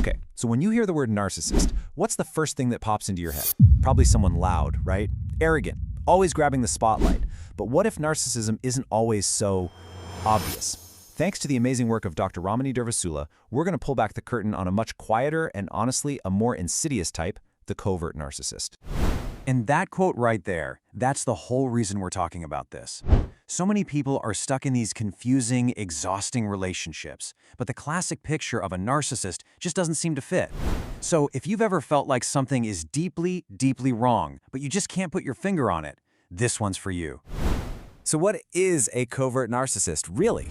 Okay, so when you hear the word narcissist, what's the first thing that pops into your head? Probably someone loud, right? Arrogant, always grabbing the spotlight. But what if narcissism isn't always so obvious? Thanks to the amazing work of Dr. Ramani Durvasula, we're going to pull back the curtain on a much quieter and honestly a more insidious type, the covert narcissist. And that quote right there, that's the whole reason we're talking about this. So many people are stuck in these confusing, exhausting relationships, but the classic picture of a narcissist just doesn't seem to fit. So if you've ever felt like something is deeply, deeply wrong, but you just can't put your finger on it, this one's for you. So what is a covert narcissist, really?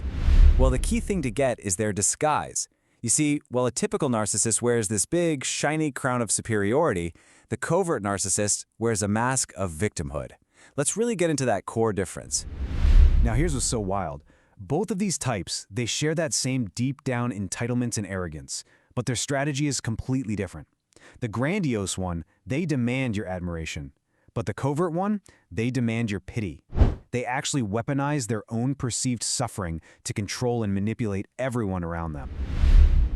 Well, the key thing to get is their disguise. You see, while a typical narcissist wears this big, shiny crown of superiority, the covert narcissist wears a mask of victimhood. Let's really get into that core difference. Now here's what's so wild. Both of these types, they share that same deep-down entitlement and arrogance, but their strategy is completely different. The grandiose one, they demand your admiration, but the covert one, they demand your pity. They actually weaponize their own perceived suffering to control and manipulate everyone around them.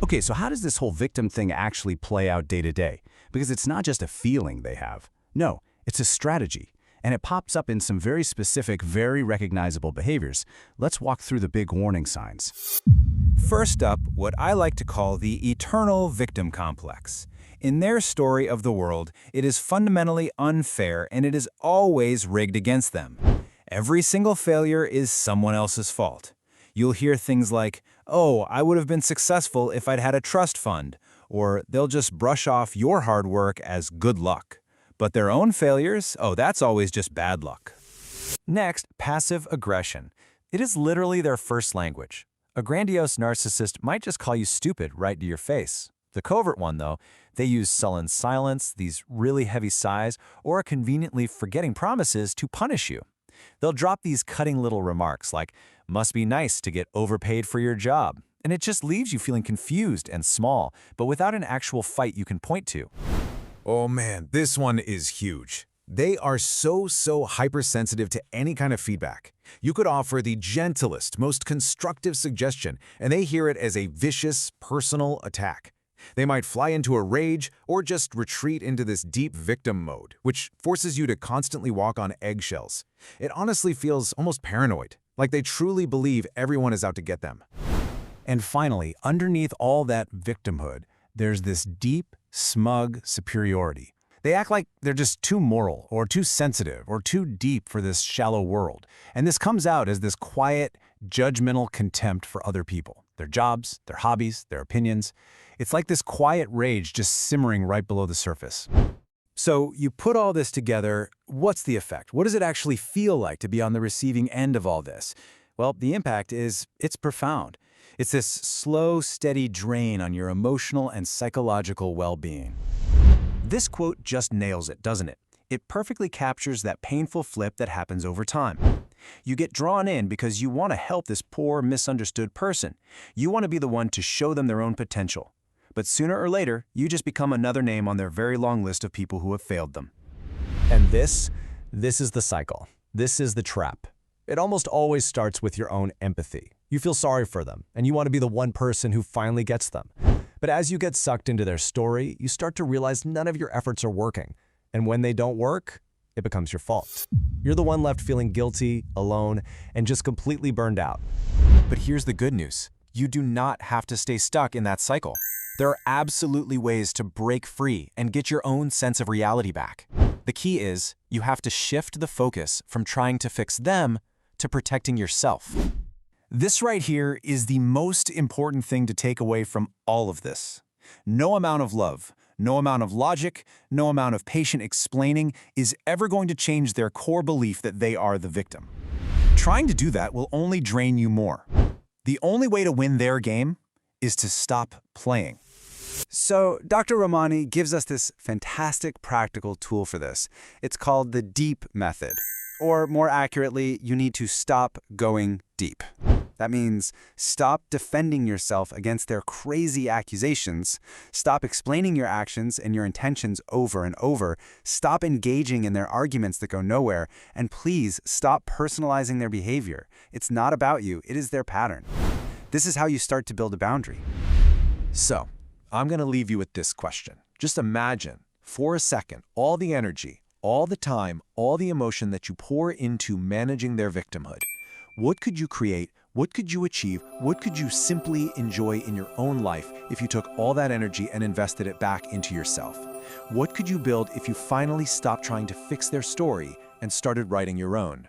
Okay, so how does this whole victim thing actually play out day to day? Because it's not just a feeling they have. No, it's a strategy. And it pops up in some very specific, very recognizable behaviors. Let's walk through the big warning signs. First up, what I like to call the eternal victim complex. In their story of the world, it is fundamentally unfair and it is always rigged against them. Every single failure is someone else's fault. You'll hear things like, "Oh, I would have been successful if I'd had a trust fund," or they'll just brush off your hard work as good luck. But their own failures, oh, that's always just bad luck. Next, passive aggression. It is literally their first language. A grandiose narcissist might just call you stupid right to your face. The covert one, though, they use sullen silence, these really heavy sighs, or conveniently forgetting promises to punish you. They'll drop these cutting little remarks like, "Must be nice to get overpaid for your job," and it just leaves you feeling confused and small, but without an actual fight you can point to. Oh man, this one is huge. They are so hypersensitive to any kind of feedback. You could offer the gentlest, most constructive suggestion, and they hear it as a vicious, personal attack. They might fly into a rage or just retreat into this deep victim mode, which forces you to constantly walk on eggshells. It honestly feels almost paranoid, like they truly believe everyone is out to get them. And finally, underneath all that victimhood, there's this deep, smug superiority. They act like they're just too moral or too sensitive or too deep for this shallow world. And this comes out as this quiet, judgmental contempt for other people, their jobs, their hobbies, their opinions. It's like this quiet rage just simmering right below the surface. So you put all this together, what's the effect? What does it actually feel like to be on the receiving end of all this? Well, the impact is, it's profound. It's this slow, steady drain on your emotional and psychological well-being. This quote just nails it, doesn't it? It perfectly captures that painful flip that happens over time. You get drawn in because you want to help this poor, misunderstood person. You want to be the one to show them their own potential. But sooner or later, you just become another name on their very long list of people who have failed them. And this is the cycle. This is the trap. It almost always starts with your own empathy. You feel sorry for them, and you want to be the one person who finally gets them. But as you get sucked into their story, you start to realize none of your efforts are working. And when they don't work, it becomes your fault. You're the one left feeling guilty, alone, and just completely burned out. But here's the good news. You do not have to stay stuck in that cycle. There are absolutely ways to break free and get your own sense of reality back. The key is, you have to shift the focus from trying to fix them to protecting yourself. This right here is the most important thing to take away from all of this. No amount of love, no amount of logic, no amount of patient explaining is ever going to change their core belief that they are the victim. Trying to do that will only drain you more. The only way to win their game is to stop playing. So Dr. Ramani gives us this fantastic practical tool for this. It's called the DEEP method. Or more accurately, you need to stop going deep. That means stop defending yourself against their crazy accusations, stop explaining your actions and your intentions over and over, stop engaging in their arguments that go nowhere, and please stop personalizing their behavior. It's not about you, it is their pattern. This is how you start to build a boundary. So, I'm going to leave you with this question. Just imagine, for a second, all the energy, all the time, all the emotion that you pour into managing their victimhood. What could you create? What could you achieve? What could you simply enjoy in your own life if you took all that energy and invested it back into yourself? What could you build if you finally stopped trying to fix their story and started writing your own?